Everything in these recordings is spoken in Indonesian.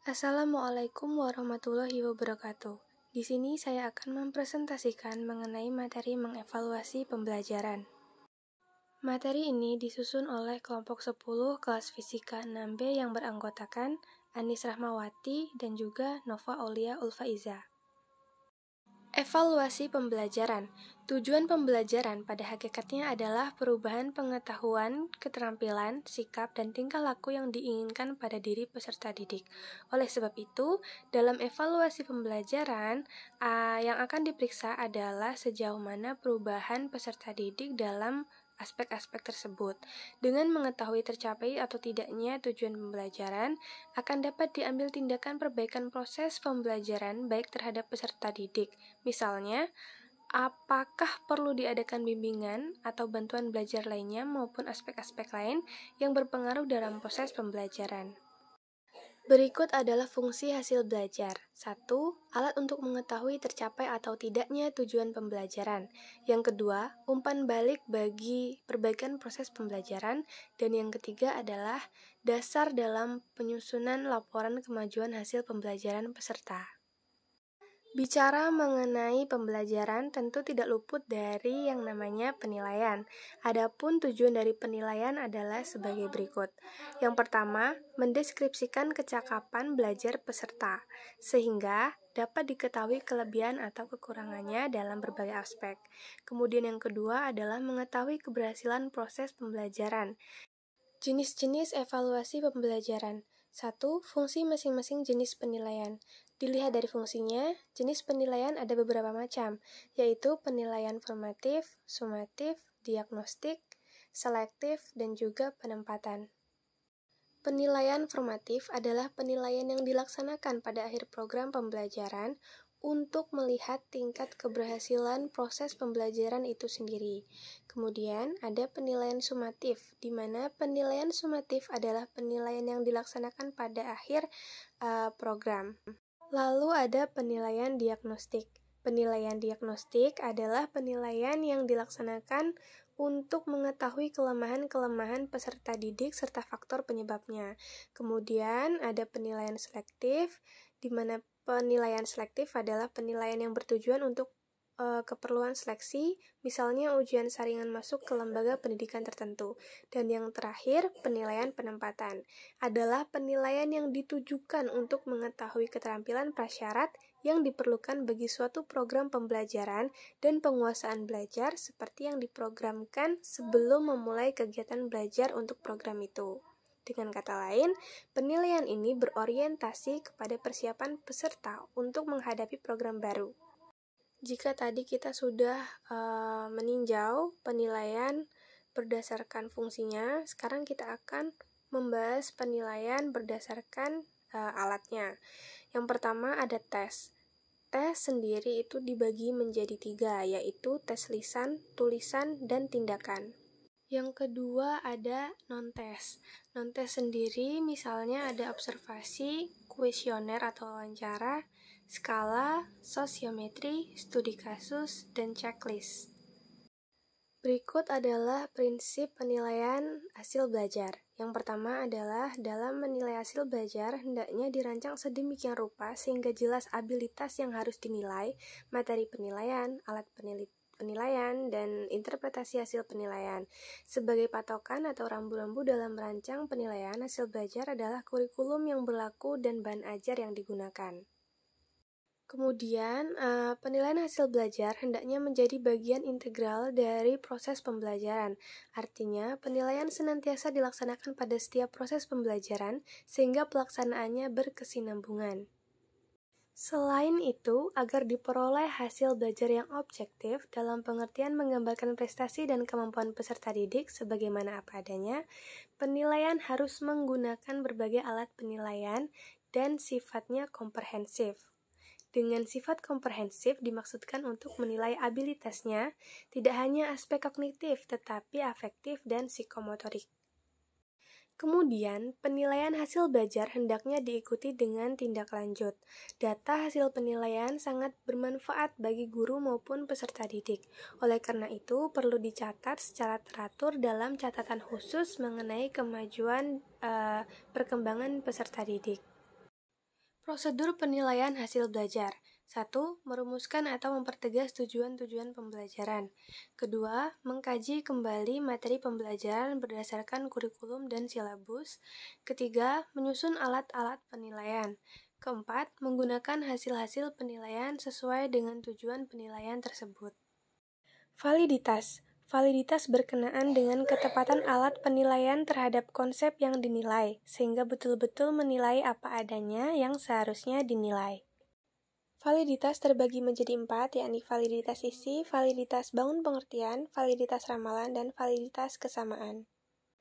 Assalamualaikum warahmatullahi wabarakatuh. Di sini saya akan mempresentasikan mengenai materi mengevaluasi pembelajaran. Materi ini disusun oleh kelompok 10 kelas fisika 6B yang beranggotakan Anis Rahmawati dan juga Nova Aulia Ulfaiza. Evaluasi pembelajaran. Tujuan pembelajaran pada hakikatnya adalah perubahan pengetahuan, keterampilan, sikap, dan tingkah laku yang diinginkan pada diri peserta didik. Oleh sebab itu, dalam evaluasi pembelajaran, yang akan diperiksa adalah sejauh mana perubahan peserta didik dalam aspek-aspek tersebut. Dengan mengetahui tercapai atau tidaknya tujuan pembelajaran, akan dapat diambil tindakan perbaikan proses pembelajaran baik terhadap peserta didik. Misalnya, apakah perlu diadakan bimbingan atau bantuan belajar lainnya maupun aspek-aspek lain yang berpengaruh dalam proses pembelajaran. Berikut adalah fungsi hasil belajar. 1. Alat untuk mengetahui tercapai atau tidaknya tujuan pembelajaran. Yang kedua, umpan balik bagi perbaikan proses pembelajaran. Dan yang ketiga adalah dasar dalam penyusunan laporan kemajuan hasil pembelajaran peserta. Bicara mengenai pembelajaran tentu tidak luput dari yang namanya penilaian. Adapun tujuan dari penilaian adalah sebagai berikut. Yang pertama, mendeskripsikan kecakapan belajar peserta, sehingga dapat diketahui kelebihan atau kekurangannya dalam berbagai aspek. Kemudian yang kedua adalah mengetahui keberhasilan proses pembelajaran. Jenis-jenis evaluasi pembelajaran. 1. Fungsi masing-masing jenis penilaian. Dilihat dari fungsinya, jenis penilaian ada beberapa macam, yaitu penilaian formatif, sumatif, diagnostik, selektif, dan juga penempatan. Penilaian formatif adalah penilaian yang dilaksanakan pada akhir program pembelajaran untuk melihat tingkat keberhasilan proses pembelajaran itu sendiri. Kemudian ada penilaian sumatif, di mana penilaian sumatif adalah penilaian yang dilaksanakan pada akhir program. Lalu ada penilaian diagnostik. Penilaian diagnostik adalah penilaian yang dilaksanakan untuk mengetahui kelemahan-kelemahan peserta didik serta faktor penyebabnya. Kemudian ada penilaian selektif, di mana penilaian selektif adalah penilaian yang bertujuan untuk keperluan seleksi, misalnya ujian saringan masuk ke lembaga pendidikan tertentu. Dan yang terakhir, penilaian penempatan adalah penilaian yang ditujukan untuk mengetahui keterampilan prasyarat yang diperlukan bagi suatu program pembelajaran dan penguasaan belajar seperti yang diprogramkan sebelum memulai kegiatan belajar untuk program itu. Dengan kata lain, penilaian ini berorientasi kepada persiapan peserta untuk menghadapi program baru. Jika tadi kita sudah meninjau penilaian berdasarkan fungsinya, sekarang kita akan membahas penilaian berdasarkan alatnya. Yang pertama ada tes. Tes sendiri itu dibagi menjadi 3, yaitu tes lisan, tulisan, dan tindakan. Yang kedua ada non-tes. Non-tes sendiri misalnya ada observasi, kuesioner atau wawancara, skala, sosiometri, studi kasus, dan checklist. Berikut adalah prinsip penilaian hasil belajar. Yang pertama adalah dalam menilai hasil belajar hendaknya dirancang sedemikian rupa sehingga jelas abilitas yang harus dinilai, materi penilaian, alat penilaian, dan interpretasi hasil penilaian. Sebagai patokan atau rambu-rambu dalam merancang penilaian hasil belajar adalah kurikulum yang berlaku dan bahan ajar yang digunakan. Kemudian, penilaian hasil belajar hendaknya menjadi bagian integral dari proses pembelajaran. Artinya, penilaian senantiasa dilaksanakan pada setiap proses pembelajaran sehingga pelaksanaannya berkesinambungan. Selain itu, agar diperoleh hasil belajar yang objektif dalam pengertian menggambarkan prestasi dan kemampuan peserta didik sebagaimana apa adanya, penilaian harus menggunakan berbagai alat penilaian dan sifatnya komprehensif. Dengan sifat komprehensif dimaksudkan untuk menilai abilitasnya, tidak hanya aspek kognitif, tetapi afektif dan psikomotorik. Kemudian, penilaian hasil belajar hendaknya diikuti dengan tindak lanjut. Data hasil penilaian sangat bermanfaat bagi guru maupun peserta didik. Oleh karena itu, perlu dicatat secara teratur dalam catatan khusus mengenai kemajuan perkembangan peserta didik. Prosedur penilaian hasil belajar. 1. Merumuskan atau mempertegas tujuan-tujuan pembelajaran. Kedua, mengkaji kembali materi pembelajaran berdasarkan kurikulum dan silabus. Ketiga, menyusun alat-alat penilaian. Keempat, menggunakan hasil-hasil penilaian sesuai dengan tujuan penilaian tersebut. Validitas. Validitas berkenaan dengan ketepatan alat penilaian terhadap konsep yang dinilai, sehingga betul-betul menilai apa adanya yang seharusnya dinilai. Validitas terbagi menjadi 4, yakni validitas isi, validitas bangun pengertian, validitas ramalan, dan validitas kesamaan.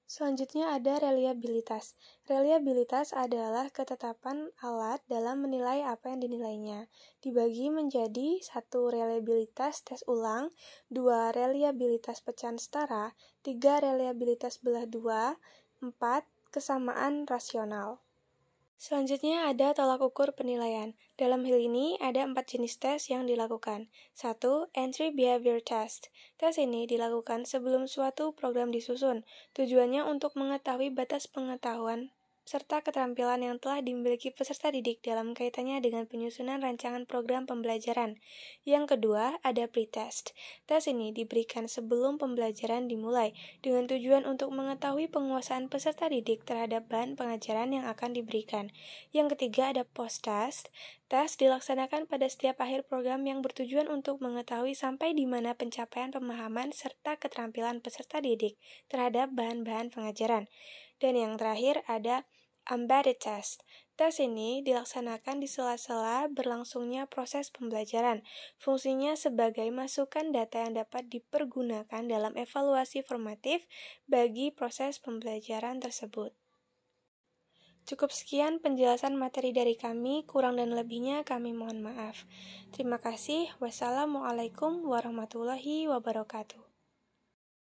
Selanjutnya ada reliabilitas. Reliabilitas adalah ketetapan alat dalam menilai apa yang dinilainya. Dibagi menjadi 1. Reliabilitas tes ulang, 2. Reliabilitas pecahan setara, 3. Reliabilitas belah 2, 4. Kesamaan rasional. Selanjutnya ada tolak ukur penilaian. Dalam hal ini ada 4 jenis tes yang dilakukan. 1. Entry Behavior Test. Tes ini dilakukan sebelum suatu program disusun. Tujuannya untuk mengetahui batas pengetahuan serta keterampilan yang telah dimiliki peserta didik dalam kaitannya dengan penyusunan rancangan program pembelajaran. Yang kedua, ada pretest. Tes ini diberikan sebelum pembelajaran dimulai, dengan tujuan untuk mengetahui penguasaan peserta didik terhadap bahan pengajaran yang akan diberikan. Yang ketiga, ada post-test. Tes dilaksanakan pada setiap akhir program yang bertujuan untuk mengetahui sampai di mana pencapaian pemahaman serta keterampilan peserta didik terhadap bahan-bahan pengajaran. Dan yang terakhir ada embedded test. Tes ini dilaksanakan di sela-sela berlangsungnya proses pembelajaran. Fungsinya sebagai masukan data yang dapat dipergunakan dalam evaluasi formatif bagi proses pembelajaran tersebut. Cukup sekian penjelasan materi dari kami, kurang dan lebihnya kami mohon maaf. Terima kasih. Wassalamualaikum warahmatullahi wabarakatuh.